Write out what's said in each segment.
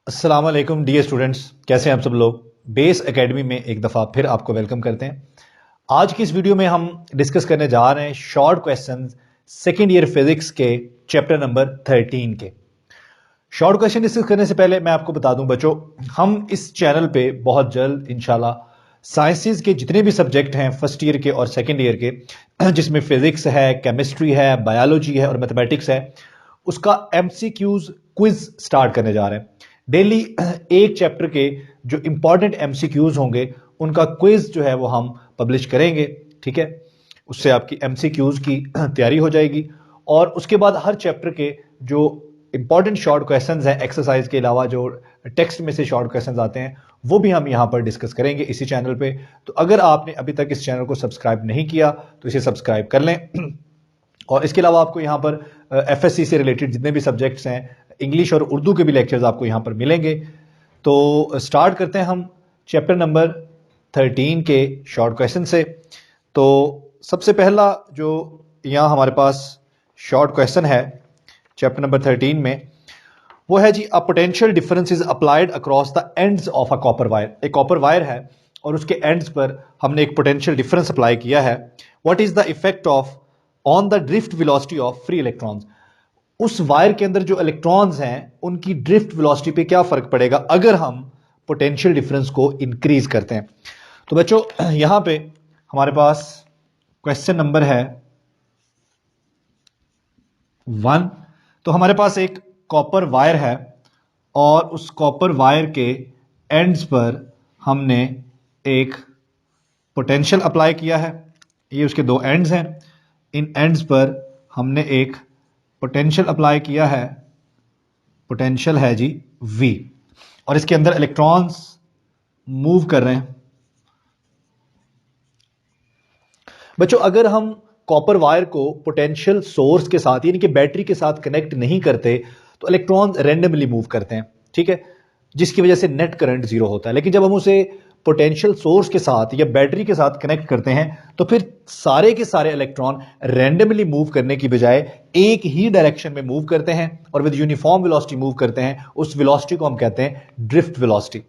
अस्सलाम वालेकुम dear students, कैसे हैं आप सब लोग। बेस एकेडमी में एक दफ़ा फिर आपको वेलकम करते हैं। आज की इस वीडियो में हम डिस्कस करने जा रहे हैं short questions second year physics के चैप्टर नंबर 13 के। शॉर्ट क्वेश्चन डिस्कस करने से पहले मैं आपको बता दूं बच्चों, हम इस चैनल पे बहुत जल्द इंशाल्लाह साइंसेज के जितने भी सब्जेक्ट हैं फर्स्ट ईयर के और सेकेंड ईयर के, जिसमें फिजिक्स है, केमिस्ट्री है, बायोलॉजी है और मैथमेटिक्स है, उसका एमसीक्यूज क्विज स्टार्ट करने जा रहे हैं। डेली एक चैप्टर के जो इंपॉर्टेंट एमसीक्यूज होंगे उनका क्विज जो है वो हम पब्लिश करेंगे। ठीक है, उससे आपकी एमसीक्यूज की तैयारी हो जाएगी और उसके बाद हर चैप्टर के जो इंपॉर्टेंट शॉर्ट क्वेश्चंस हैं एक्सरसाइज के अलावा, जो टेक्स्ट में से शॉर्ट क्वेश्चंस आते हैं, वो भी हम यहां पर डिस्कस करेंगे इसी चैनल पे। तो अगर आपने अभी तक इस चैनल को सब्सक्राइब नहीं किया तो इसे सब्सक्राइब कर लें। और इसके अलावा आपको यहाँ पर एफएससी से रिलेटेड जितने भी सब्जेक्ट्स हैं, इंग्लिश और उर्दू के भी लेक्चर्स आपको यहाँ पर मिलेंगे। तो स्टार्ट करते हैं हम चैप्टर नंबर 13 के शॉर्ट क्वेश्चन से। तो सबसे पहला जो यहाँ हमारे पास शॉर्ट क्वेश्चन है चैप्टर नंबर 13 में, वो है जी, a potential difference is applied across the ends of a copper wire. एक कॉपर वायर है और उसके एंड्स पर हमने एक पोटेंशियल डिफरेंस अप्लाई किया है। What is the effect of on the drift velocity of free electrons. उस वायर के अंदर जो इलेक्ट्रॉन्स हैं उनकी ड्रिफ्ट वेलोसिटी पे क्या फर्क पड़ेगा अगर हम पोटेंशियल डिफरेंस को इंक्रीज करते हैं। तो बच्चों यहां पे हमारे पास क्वेश्चन नंबर है 1। तो हमारे पास एक कॉपर वायर है और उस कॉपर वायर के एंड्स पर हमने एक पोटेंशियल अप्लाई किया है। ये उसके दो एंड्स हैं, इन एंड्स पर हमने एक पोटेंशियल अप्लाई किया है। पोटेंशियल है जी V, और इसके अंदर इलेक्ट्रॉन्स मूव कर रहे हैं। बच्चों अगर हम कॉपर वायर को पोटेंशियल सोर्स के साथ यानी कि बैटरी के साथ कनेक्ट नहीं करते तो इलेक्ट्रॉन्स रैंडमली मूव करते हैं, ठीक है, जिसकी वजह से नेट करंट जीरो होता है। लेकिन जब हम उसे पोटेंशियल सोर्स के साथ या बैटरी के साथ कनेक्ट करते हैं तो फिर सारे के सारे इलेक्ट्रॉन रैंडमली मूव करने की बजाय एक ही डायरेक्शन में मूव करते हैं और विद यूनिफॉर्म वेलोसिटी मूव करते हैं। उस वेलोसिटी को हम कहते हैं ड्रिफ्ट वेलोसिटी।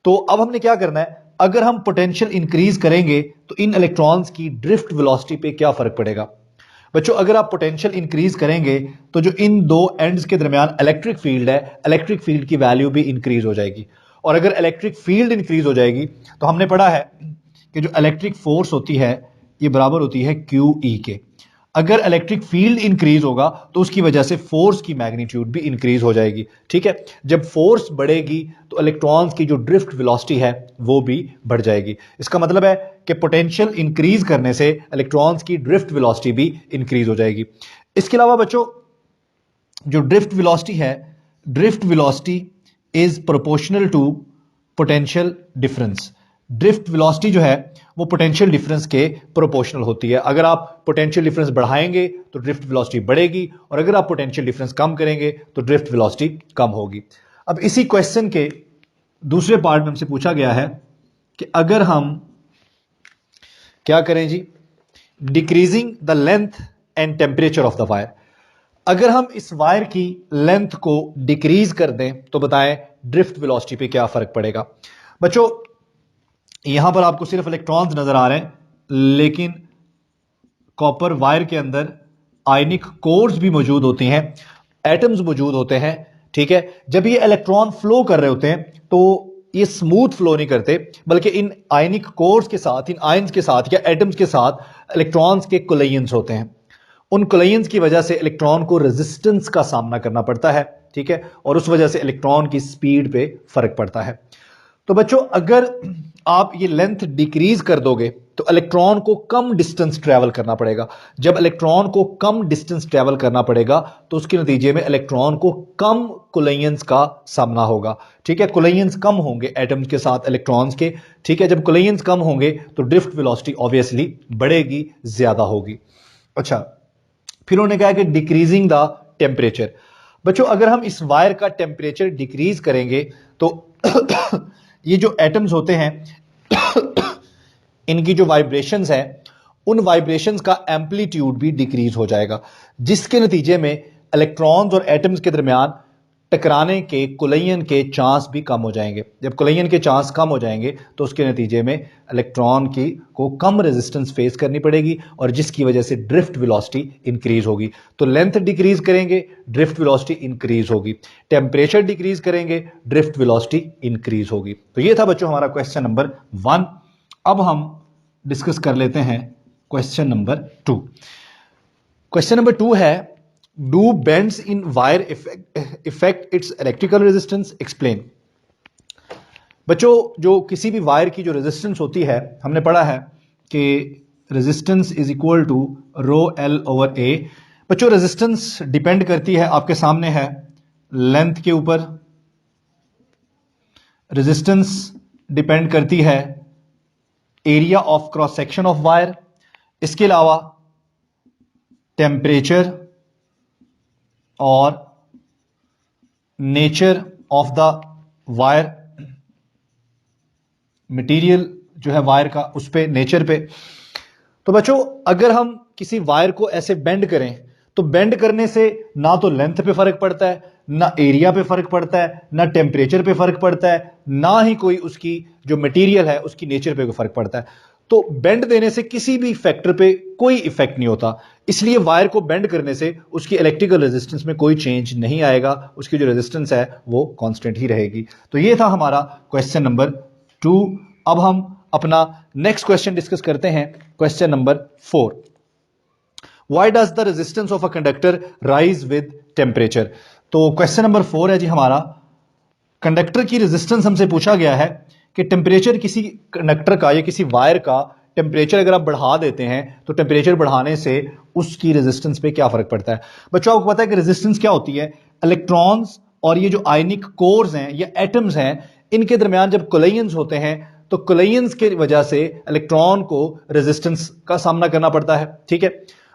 तो अब हमने क्या करना है, अगर हम पोटेंशियल इंक्रीज करेंगे तो इन इलेक्ट्रॉन्स की ड्रिफ्ट वेलोसिटी पे क्या फर्क पड़ेगा। बच्चों अगर आप पोटेंशियल इंक्रीज करेंगे तो जो इन दो एंड्स के दरमियान इलेक्ट्रिक फील्ड है, इलेक्ट्रिक फील्ड की वैल्यू भी इंक्रीज हो जाएगी। और अगर इलेक्ट्रिक फील्ड इंक्रीज हो जाएगी तो हमने पढ़ा है कि जो इलेक्ट्रिक फोर्स होती है ये बराबर होती है QE के। अगर इलेक्ट्रिक फील्ड इंक्रीज होगा तो उसकी वजह से फोर्स की मैग्नीट्यूड भी इंक्रीज हो जाएगी। ठीक है, जब फोर्स बढ़ेगी तो इलेक्ट्रॉन्स की जो ड्रिफ्ट वेलोसिटी है वो भी बढ़ जाएगी। इसका मतलब है कि पोटेंशियल इंक्रीज करने से इलेक्ट्रॉन्स की ड्रिफ्ट वेलोसिटी भी इंक्रीज हो जाएगी। इसके अलावा बच्चों जो ड्रिफ्ट वेलोसिटी है, drift velocity is proportional to potential difference. Drift velocity जो है वो पोटेंशियल डिफरेंस के प्रोपोर्शनल होती है। अगर आप पोटेंशियल डिफरेंस बढ़ाएंगे तो ड्रिफ्ट वेलोसिटी बढ़ेगी और अगर आप पोटेंशियल डिफरेंस कम करेंगे तो ड्रिफ्ट वेलोसिटी कम होगी। अब इसी क्वेश्चन के दूसरे पार्ट में हमसे पूछा गया है कि अगर हम क्या करें जी, decreasing the length and temperature of the wire. अगर हम इस वायर की लेंथ को डिक्रीज कर दें तो बताएं ड्रिफ्ट वेलोसिटी पे क्या फर्क पड़ेगा। बच्चों यहां पर आपको सिर्फ इलेक्ट्रॉन्स नजर आ रहे हैं, लेकिन कॉपर वायर के अंदर आयनिक कोर्स भी मौजूद होती हैं, एटम्स मौजूद होते हैं। ठीक है, जब ये इलेक्ट्रॉन फ्लो कर रहे होते हैं तो ये स्मूथ फ्लो नहीं करते, बल्कि इन आयनिक कोर्स के साथ, इन आयंस के साथ या एटम्स के साथ इलेक्ट्रॉन्स के कोलिजन्स होते हैं। उन कोलिजन्स की वजह से इलेक्ट्रॉन को रेजिस्टेंस का सामना करना पड़ता है। ठीक है, और उस वजह से इलेक्ट्रॉन की स्पीड पे फर्क पड़ता है। तो बच्चों अगर आप ये लेंथ डिक्रीज कर दोगे तो इलेक्ट्रॉन को कम डिस्टेंस ट्रेवल करना पड़ेगा। जब इलेक्ट्रॉन को कम डिस्टेंस ट्रेवल करना पड़ेगा तो उसके नतीजे में इलेक्ट्रॉन को कम कोलिजन्स का सामना होगा। ठीक है, कोलिजन्स कम होंगे एटम्स के साथ इलेक्ट्रॉन्स के। ठीक है, जब कोलिजन्स कम होंगे तो ड्रिफ्ट वेलोसिटी ऑब्वियसली बढ़ेगी, ज्यादा होगी। अच्छा, फिर उन्होंने कहा कि डिक्रीजिंग द टेम्परेचर। बच्चों अगर हम इस वायर का टेम्परेचर डिक्रीज करेंगे तो ये जो एटम्स होते हैं इनकी जो वाइब्रेशंस है उन वाइब्रेशंस का एम्पलीट्यूड भी डिक्रीज हो जाएगा, जिसके नतीजे में इलेक्ट्रॉन्स और एटम्स के दरमियान टकराने के कोलिजन के चांस भी कम हो जाएंगे। जब कोलिजन के चांस कम हो जाएंगे तो उसके नतीजे में इलेक्ट्रॉन की को कम रेजिस्टेंस फेस करनी पड़ेगी और जिसकी वजह से ड्रिफ्ट वेलोसिटी इंक्रीज होगी। तो लेंथ डिक्रीज करेंगे, ड्रिफ्ट वेलोसिटी इंक्रीज होगी। टेम्परेचर डिक्रीज करेंगे, ड्रिफ्ट वेलोसिटी इंक्रीज होगी। तो ये था बच्चों हमारा क्वेश्चन नंबर 1। अब हम डिस्कस कर लेते हैं क्वेश्चन नंबर 2। क्वेश्चन नंबर 2 है, do bends in wire effect its electrical resistance, explain. बच्चों जो किसी भी वायर की जो रेजिस्टेंस होती है, हमने पढ़ा है कि resistance is equal to rho L over A. बच्चों रेजिस्टेंस डिपेंड करती है, आपके सामने है, लेंथ के ऊपर। रेजिस्टेंस डिपेंड करती है area of cross section of wire. इसके अलावा टेम्परेचर और nature of the wire, material जो है वायर का, उस पे, नेचर पे। तो बच्चों अगर हम किसी वायर को ऐसे बेंड करें तो बेंड करने से ना तो लेंथ पे फर्क पड़ता है, ना एरिया पे फर्क पड़ता है, ना टेम्परेचर पे फर्क पड़ता है, ना ही कोई उसकी जो मटेरियल है उसकी नेचर पे कोई फर्क पड़ता है। तो बेंड देने से किसी भी फैक्टर पे कोई इफेक्ट नहीं होता, इसलिए वायर को बेंड करने से उसकी इलेक्ट्रिकल रेजिस्टेंस में कोई चेंज नहीं आएगा, उसकी जो रेजिस्टेंस है वो कांस्टेंट ही रहेगी। तो ये था हमारा क्वेश्चन नंबर 2। अब हम अपना नेक्स्ट क्वेश्चन डिस्कस करते हैं, question number 4। Why does the resistance of a conductor rise with temperature. तो क्वेश्चन नंबर 4 है जी हमारा, कंडक्टर की रेजिस्टेंस हमसे पूछा गया है कि टेम्परेचर किसी कंडक्टर का या किसी वायर का टेम्परेचर अगर आप बढ़ा देते हैं तो टेम्परेचर बढ़ाने से उसकी रेजिस्टेंस पे क्या फर्क पड़ता है। बच्चों आपको पता है कि रेजिस्टेंस क्या होती है, इलेक्ट्रॉन्स और ये जो आयनिक कोर्स हैं या एटम्स हैं, इनके दरमियान जब कोलिजन्स होते हैं तो कोलिजन्स की वजह से इलेक्ट्रॉन को रेजिस्टेंस का सामना करना पड़ता है। ठीक है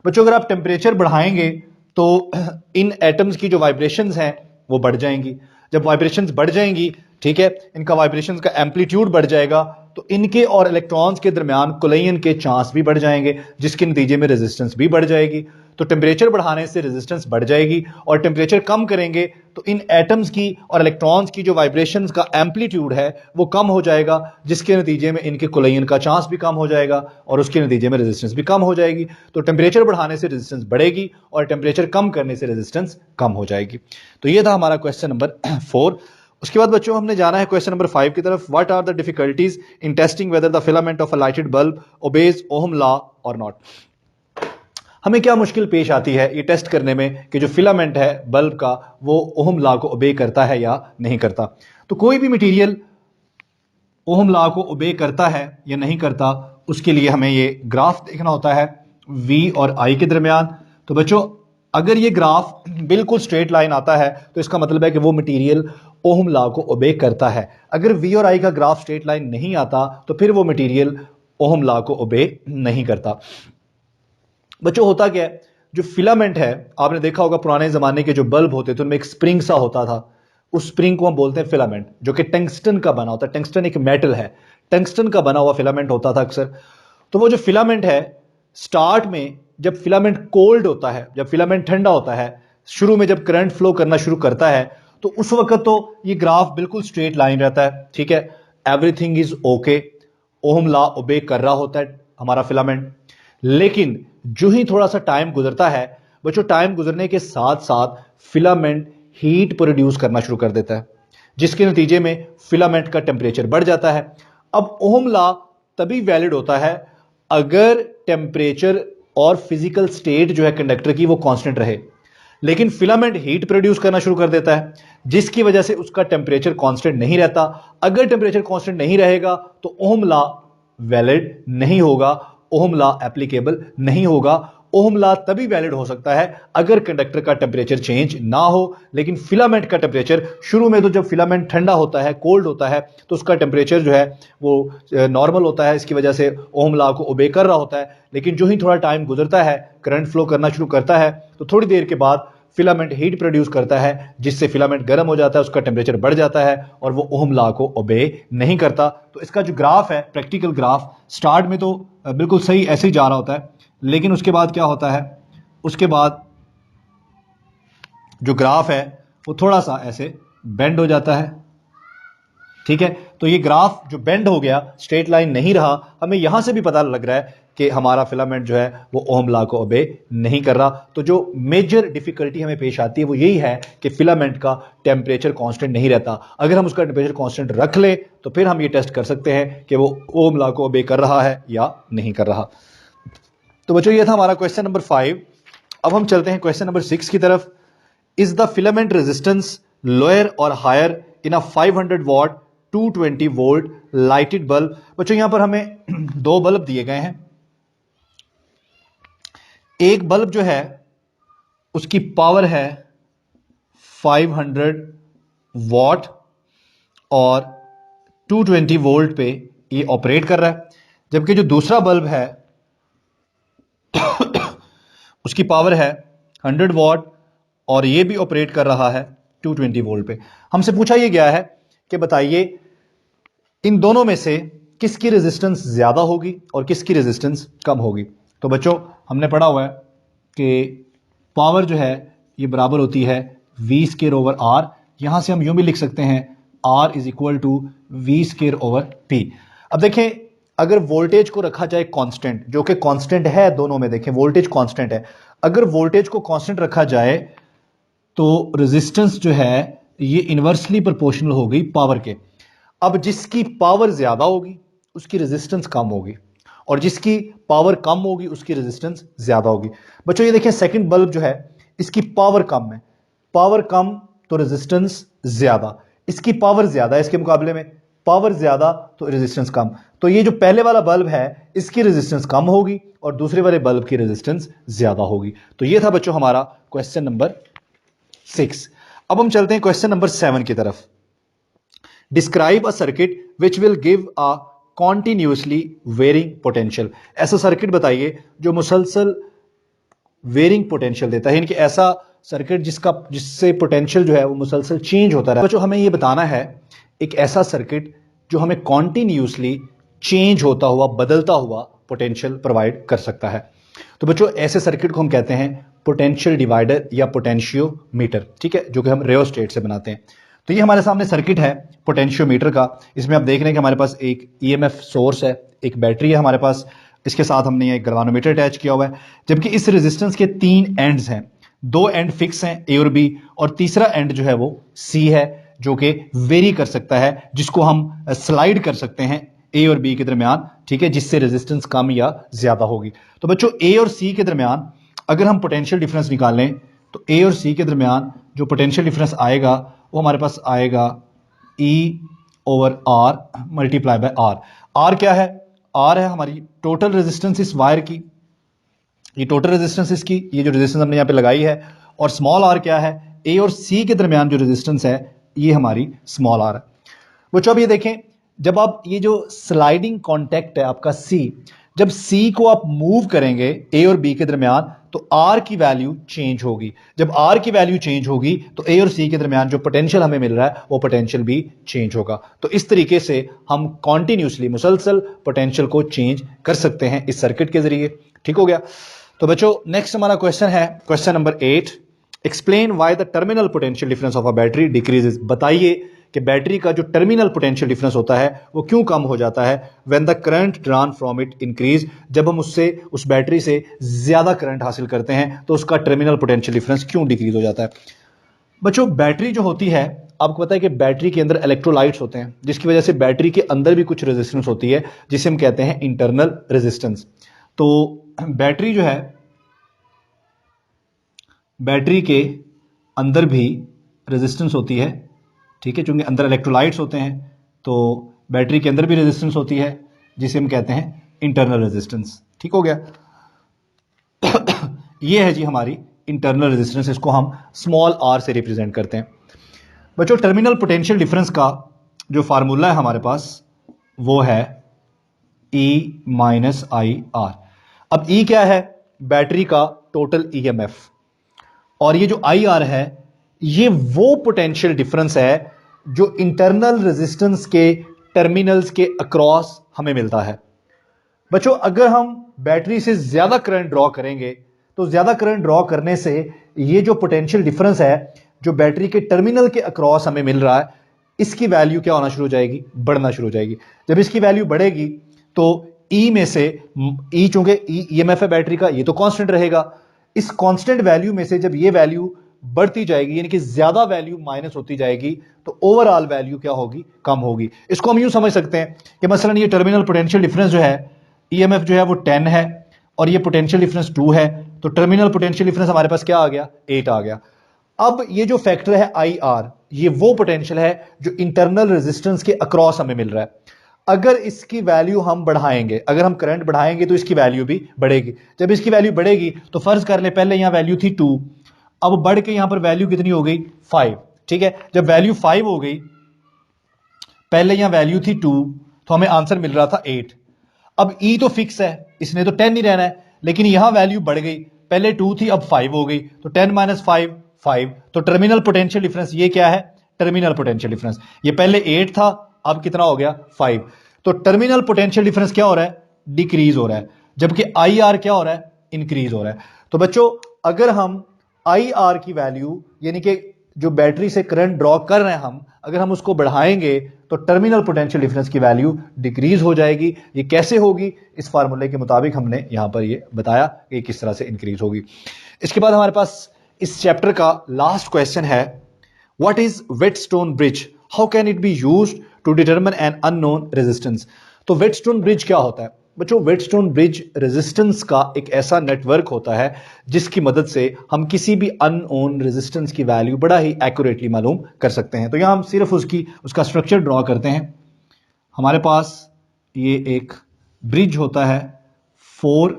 बच्चों, अगर आप टेम्परेचर बढ़ाएंगे तो इन एटम्स की जो वाइब्रेशंस हैं वो बढ़ जाएंगी। जब वाइब्रेशंस बढ़ जाएंगी, ठीक है, इनका वाइब्रेशंस का एम्पलीट्यूड बढ़ जाएगा, तो इनके और इलेक्ट्रॉन्स के दरमियान कोलिजन के चांस भी बढ़ जाएंगे, जिसके नतीजे में रेजिस्टेंस भी बढ़ जाएगी। तो टेम्परेचर बढ़ाने से रेजिस्टेंस बढ़ जाएगी और टेम्परेचर कम करेंगे तो इन एटम्स की और इलेक्ट्रॉन्स की जो वाइब्रेशंस का एम्पलीट्यूड है वो कम हो जाएगा, जिसके नतीजे में इनके कोलिजन का चांस भी कम हो जाएगा और उसके नतीजे में रेजिस्टेंस भी कम हो जाएगी। तो टेम्परेचर बढ़ाने से रेजिस्टेंस बढ़ेगी और टेम्परेचर कम करने से रेजिस्टेंस कम हो जाएगी। तो ये था हमारा क्वेश्चन नंबर 4। उसके बाद बच्चों हमने जाना है क्वेश्चन नंबर 5 की तरफ। What are the difficulties in testing whether the filament of a lighted bulb obeys Ohm law और नॉट। हमें क्या मुश्किल पेश आती है ये टेस्ट करने में कि जो फिलामेंट है बल्ब का वो ओहम लॉ को ओबे करता है या नहीं करता। तो कोई भी मटेरियल ओहम लॉ को ओबे करता है या नहीं करता, उसके लिए हमें ये ग्राफ देखना होता है V और I के दरमियान। तो बच्चों अगर ये ग्राफ बिल्कुल स्ट्रेट लाइन आता है तो इसका मतलब है कि वो मटेरियल ओहम लॉ को ओबे करता है। अगर V और I का ग्राफ स्ट्रेट लाइन नहीं आता तो फिर वो मटेरियल ओहम लॉ को ओबे नहीं करता। बच्चों होता क्या है, जो फिलामेंट है, आपने देखा होगा पुराने जमाने के जो बल्ब होते थे उनमें एक स्प्रिंग सा होता था, उस स्प्रिंग को हम बोलते हैं फिलामेंट, जो कि टंगस्टन का बना होता है। टंगस्टन एक मेटल है, टंगस्टन का बना हुआ फिलामेंट होता था अक्सर। तो वो जो फिलामेंट है, स्टार्ट में जब फिलामेंट कोल्ड होता है, जब फिलामेंट ठंडा होता है, शुरू में जब करंट फ्लो करना शुरू करता है, तो उस वक्त तो ये ग्राफ बिल्कुल स्ट्रेट लाइन रहता है। ठीक है, everything is okay, ohm law ओबे कर रहा होता है हमारा फिलामेंट। लेकिन जो ही थोड़ा सा टाइम गुजरता है बच्चों, टाइम गुजरने के साथ साथ फिलामेंट हीट प्रोड्यूस करना शुरू कर देता है, जिसके नतीजे में फिलामेंट का टेम्परेचर बढ़ जाता है। अब ओहम लॉ तभी वैलिड होता है अगर टेम्परेचर और फिजिकल स्टेट जो है कंडक्टर की वो कांस्टेंट रहे, लेकिन फिलामेंट हीट प्रोड्यूस करना शुरू कर देता है, जिसकी वजह से उसका टेम्परेचर कांस्टेंट नहीं रहता। अगर टेम्परेचर कांस्टेंट नहीं रहेगा तो ओहम लॉ वैलिड नहीं होगा, ओहम लॉ एप्लीकेबल नहीं होगा। ओहम लॉ तभी वैलिड हो सकता है अगर कंडक्टर का टेम्परेचर चेंज ना हो, लेकिन फिलामेंट का टेम्परेचर शुरू में तो जब फिलामेंट ठंडा होता है, कोल्ड होता है, तो उसका टेम्परेचर जो है वो नॉर्मल होता है, इसकी वजह से ओहम लॉ को ओबे कर रहा होता है। लेकिन जो ही थोड़ा टाइम गुजरता है, करंट फ्लो करना शुरू करता है, तो थोड़ी देर के बाद फिलामेंट हीट प्रोड्यूस करता है, जिससे फिलामेंट गर्म हो जाता है, उसका टेम्परेचर बढ़ जाता है और वो ओहम लॉ को ओबे नहीं करता। तो इसका जो ग्राफ है, प्रैक्टिकल ग्राफ, स्टार्ट में तो बिल्कुल सही ऐसे ही जा रहा होता है, लेकिन उसके बाद क्या होता है, उसके बाद जो ग्राफ है वो थोड़ा सा ऐसे बेंड हो जाता है, ठीक है। तो ये ग्राफ जो बेंड हो गया, स्ट्रेट लाइन नहीं रहा, हमें यहां से भी पता लग रहा है कि हमारा फिलामेंट जो है वो ओम लॉ को ओबे नहीं कर रहा। तो जो मेजर डिफिकल्टी हमें पेश आती है वो यही है कि फिलामेंट का टेम्परेचर कांस्टेंट नहीं रहता। अगर हम उसका टेम्परेचर कांस्टेंट रख ले तो फिर हम ये टेस्ट कर सकते हैं कि वो ओम लॉ को ओबे कर रहा है या नहीं कर रहा। तो बच्चों ये था हमारा क्वेश्चन नंबर 5। अब हम चलते हैं क्वेश्चन नंबर 6 की तरफ। Is the filament resistance lower और higher in a 500 watt 220 volt lighted bulb. बच्चों यहां पर हमें दो बल्ब दिए गए हैं। एक बल्ब जो है उसकी पावर है 500 वॉट और 220 वोल्ट पे ये ऑपरेट कर रहा है, जबकि जो दूसरा बल्ब है उसकी पावर है 100 वॉट और ये भी ऑपरेट कर रहा है 220 वोल्ट पे। हमसे पूछा ये गया है कि बताइए इन दोनों में से किसकी रेजिस्टेंस ज्यादा होगी और किसकी रेजिस्टेंस कम होगी। तो बच्चों हमने पढ़ा हुआ है कि पावर जो है ये बराबर होती है v स्क्वायर ओवर r। यहां से हम यूं भी लिख सकते हैं r is equal to v square over p। अब देखें अगर वोल्टेज को रखा जाए कांस्टेंट, जो कि कांस्टेंट है दोनों में, देखें वोल्टेज कांस्टेंट है, अगर वोल्टेज को कांस्टेंट रखा जाए तो रेजिस्टेंस जो है ये इनवर्सली प्रोपोर्शनल हो गई पावर के। अब जिसकी पावर ज्यादा होगी उसकी रेजिस्टेंस कम होगी और जिसकी पावर कम होगी उसकी रेजिस्टेंस ज्यादा होगी। बच्चों ये देखें सेकंड बल्ब जो है इसकी पावर कम है, पावर कम तो रेजिस्टेंस ज्यादा, इसकी पावर ज्यादा है इसके मुकाबले में, पावर ज्यादा तो रेजिस्टेंस कम। तो ये जो पहले वाला बल्ब है इसकी रेजिस्टेंस कम होगी और दूसरे वाले बल्ब की रेजिस्टेंस ज्यादा होगी। तो ये था बच्चों हमारा क्वेश्चन नंबर 6। अब हम चलते हैं क्वेश्चन नंबर 7 की तरफ। Describe a circuit which will give a continuously varying potential. ऐसा सर्किट बताइए जो मुसलसल वेरिंग पोटेंशियल देता है, यानी कि ऐसा सर्किट जिससे पोटेंशियल जो है वो मुसलसल चेंज होता रहा है। बच्चों हमें ये बताना है एक ऐसा सर्किट जो हमें कॉन्टिन्यूसली चेंज होता हुआ, बदलता हुआ पोटेंशियल प्रोवाइड कर सकता है। तो बच्चों ऐसे सर्किट को हम कहते हैं पोटेंशियल डिवाइडर या पोटेंशियोमीटर, ठीक है, जो कि हम रियोस्टेट से बनाते हैं। तो ये हमारे सामने सर्किट है पोटेंशियोमीटर का। इसमें आप देख रहे हैं कि हमारे पास एक ईएमएफ सोर्स है, एक बैटरी है हमारे पास, इसके साथ हमने एक गैल्वानोमीटर अटैच किया हुआ है। जबकि इस रेजिस्टेंस के 3 एंड्स हैं, 2 एंड फिक्स हैं ए और बी, और तीसरा एंड जो है वो सी है जो कि वेरी कर सकता है, जिसको हम स्लाइड कर सकते हैं ए और बी के दरमियान, ठीक है, जिससे रेजिस्टेंस कम या ज्यादा होगी। तो बच्चों ए और सी के दरमियान अगर हम पोटेंशियल डिफरेंस निकालें तो ए और सी के दरमियान जो पोटेंशियल डिफरेंस आएगा वो हमारे पास आएगा E over R multiply by R. R क्या है? आर है हमारी टोटल रेजिस्टेंस इस वायर की, ये टोटल रेजिस्टेंस इसकी, ये जो रेजिस्टेंस हमने यहां पे लगाई है। और स्मॉल आर क्या है? ए और सी के दरमियान जो रेजिस्टेंस है ये हमारी स्मॉल आर है। बच्चों अब ये देखें, जब आप ये जो स्लाइडिंग कॉन्टेक्ट है आपका सी, जब सी को आप मूव करेंगे ए और बी के दरमियान तो आर की वैल्यू चेंज होगी। जब आर की वैल्यू चेंज होगी तो ए और सी के दरमियान जो पोटेंशियल हमें मिल रहा है वो पोटेंशियल भी चेंज होगा। तो इस तरीके से हम कॉन्टिन्यूसली मुसलसल पोटेंशियल को चेंज कर सकते हैं इस सर्किट के जरिए। ठीक हो गया। तो बच्चों नेक्स्ट हमारा क्वेश्चन है question number 8। Explain why the terminal potential difference of a battery decreases. बताइए कि बैटरी का जो टर्मिनल पोटेंशियल डिफरेंस होता है वो क्यों कम हो जाता है when the current drawn from it increase. जब हम उस बैटरी से ज्यादा करंट हासिल करते हैं तो उसका टर्मिनल पोटेंशियल डिफरेंस क्यों डिक्रीज हो जाता है। बच्चों बैटरी जो होती है, आपको पता है कि बैटरी के अंदर इलेक्ट्रोलाइट्स होते हैं, जिसकी वजह से बैटरी के अंदर भी कुछ रेजिस्टेंस होती है जिसे हम कहते हैं इंटरनल रेजिस्टेंस। तो बैटरी जो है, बैटरी के अंदर भी रेजिस्टेंस होती है, ठीक है, क्योंकि अंदर इलेक्ट्रोलाइट्स होते हैं तो बैटरी के अंदर भी रेजिस्टेंस होती है जिसे हम कहते हैं इंटरनल रेजिस्टेंस। ठीक हो गया। ये है जी हमारी इंटरनल रेजिस्टेंस, इसको हम स्मॉल आर से रिप्रेजेंट करते हैं। बच्चों टर्मिनल पोटेंशियल डिफरेंस का जो फार्मूला है हमारे पास वो है E माइनस आई आर। अब E क्या है? बैटरी का टोटल ईएमएफ, और ये जो आई आर है ये वो पोटेंशियल डिफरेंस है जो इंटरनल रेजिस्टेंस के टर्मिनल्स के अक्रॉस हमें मिलता है। बच्चों अगर हम बैटरी से ज्यादा करंट ड्रॉ करेंगे तो ज्यादा करंट ड्रॉ करने से ये जो पोटेंशियल डिफरेंस है जो बैटरी के टर्मिनल के अक्रॉस हमें मिल रहा है, इसकी वैल्यू क्या होना शुरू हो जाएगी, बढ़ना शुरू हो जाएगी। जब इसकी वैल्यू बढ़ेगी तो ई में से, ई चूंकि ईएमएफ है बैटरी का, ये तो कांस्टेंट रहेगा, इस कांस्टेंट वैल्यू में से जब ये वैल्यू बढ़ती जाएगी, यानी कि ज्यादा वैल्यू माइनस होती जाएगी, तो ओवरऑल वैल्यू क्या होगी, कम होगी। इसको हम यूं समझ सकते हैं कि मसलन ये टर्मिनल पोटेंशियल डिफरेंस जो है, ईएमएफ जो है वो 10 है और ये पोटेंशियल डिफरेंस 2 है, तो टर्मिनल पोटेंशियल डिफरेंस हमारे पास क्या आ गया, 8 आ गया। अब ये जो फैक्टर है आई आर, ये वो पोटेंशियल है जो इंटरनल रेजिस्टेंस के अक्रॉस हमें मिल रहा है। अगर इसकी वैल्यू हम बढ़ाएंगे, अगर हम करंट बढ़ाएंगे तो इसकी वैल्यू भी बढ़ेगी। जब इसकी वैल्यू बढ़ेगी तो फर्ज कर ले पहले यहां वैल्यू थी 2, अब बढ़ के यहां पर वैल्यू कितनी हो गई, 5। ठीक है, जब वैल्यू 5 हो गई, पहले यहां वैल्यू थी 2, तो हमें आंसर मिल रहा था 8। अब ई तो फिक्स है, इसने तो 10 ही रहना है, लेकिन यहां वैल्यू बढ़ गई, पहले 2 थी अब 5 हो गई, तो 10 माइनस 5 5। तो टर्मिनल पोटेंशियल डिफरेंस ये क्या है, टर्मिनल पोटेंशियल डिफरेंस, ये पहले 8 था अब कितना हो गया, 5। तो टर्मिनल पोटेंशियल डिफरेंस क्या हो रहा है, डिक्रीज हो रहा है, जबकि आई आर क्या हो रहा है, इंक्रीज हो रहा है। तो बच्चों अगर हम आई आर की वैल्यू, यानी कि जो बैटरी से करंट ड्रॉ कर रहे हैं हम, अगर हम उसको बढ़ाएंगे तो टर्मिनल पोटेंशियल डिफरेंस की वैल्यू डिक्रीज हो जाएगी। ये कैसे होगी, इस फार्मूले के मुताबिक हमने यहां पर ये बताया कि किस तरह से इंक्रीज होगी। इसके बाद हमारे पास इस चैप्टर का लास्ट क्वेश्चन है, what is Wheatstone bridge, how can it be used to determine an unknown resistance. तो वेटस्टोन ब्रिज क्या होता है बच्चों, वेटस्टोन ब्रिज रेजिस्टेंस का एक ऐसा नेटवर्क होता है जिसकी मदद से हम किसी भी अननोन रेजिस्टेंस की वैल्यू बड़ा ही एक्यूरेटली मालूम कर सकते हैं। तो यहां हम सिर्फ उसका स्ट्रक्चर ड्रॉ करते हैं। हमारे पास ये एक ब्रिज होता है 4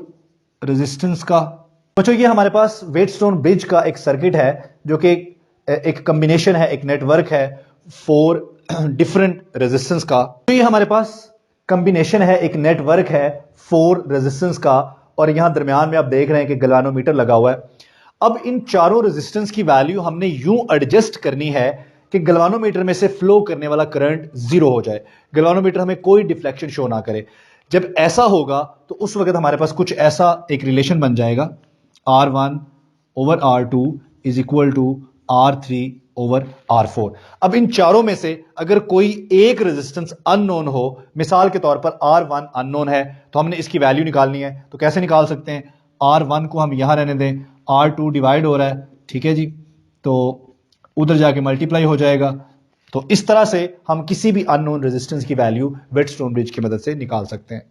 रेजिस्टेंस का। बच्चों ये हमारे पास वेटस्टोन ब्रिज का एक सर्किट है जो कि एक कॉम्बिनेशन है, एक नेटवर्क है 4 डिफरेंट रेजिस्टेंस का। तो ये हमारे पास कॉम्बिनेशन है, एक नेटवर्क है 4 रेजिस्टेंस का, और यहां दरमियान में आप देख रहे हैं कि गैल्वानोमीटर लगा हुआ है। अब इन चारों रेजिस्टेंस की वैल्यू हमने यूं एडजस्ट करनी है कि गैल्वानोमीटर में से फ्लो करने वाला करंट 0 हो जाए, गैल्वानोमीटर हमें कोई डिफ्लेक्शन शो ना करे। जब ऐसा होगा तो उस वक्त हमारे पास कुछ ऐसा एक रिलेशन बन जाएगा, R1 over R2 is equal to R3 over R4। अब इन चारों में से अगर कोई एक रेजिस्टेंस अननोन हो, मिसाल के तौर पर R1 अननोन है, तो हमने इसकी वैल्यू निकालनी है। तो कैसे निकाल सकते हैं, R1 को हम यहां रहने दें, R2 डिवाइड हो रहा है, ठीक है जी, तो उधर जाके मल्टीप्लाई हो जाएगा। तो इस तरह से हम किसी भी अननोन रेजिस्टेंस की वैल्यू वेटस्टोन ब्रिज की मदद से निकाल सकते हैं।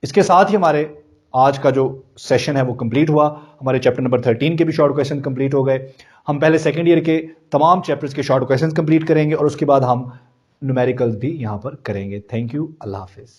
इसके साथ ही हमारे आज का जो सेशन है वो कंप्लीट हुआ। हमारे चैप्टर नंबर 13 के भी शॉर्ट क्वेश्चन कंप्लीट हो गए। हम पहले सेकंड ईयर के तमाम चैप्टर्स के शॉर्ट क्वेश्चन कंप्लीट करेंगे और उसके बाद हम न्यूमेरिकल्स भी यहां पर करेंगे। Thank you, Allah Hafiz.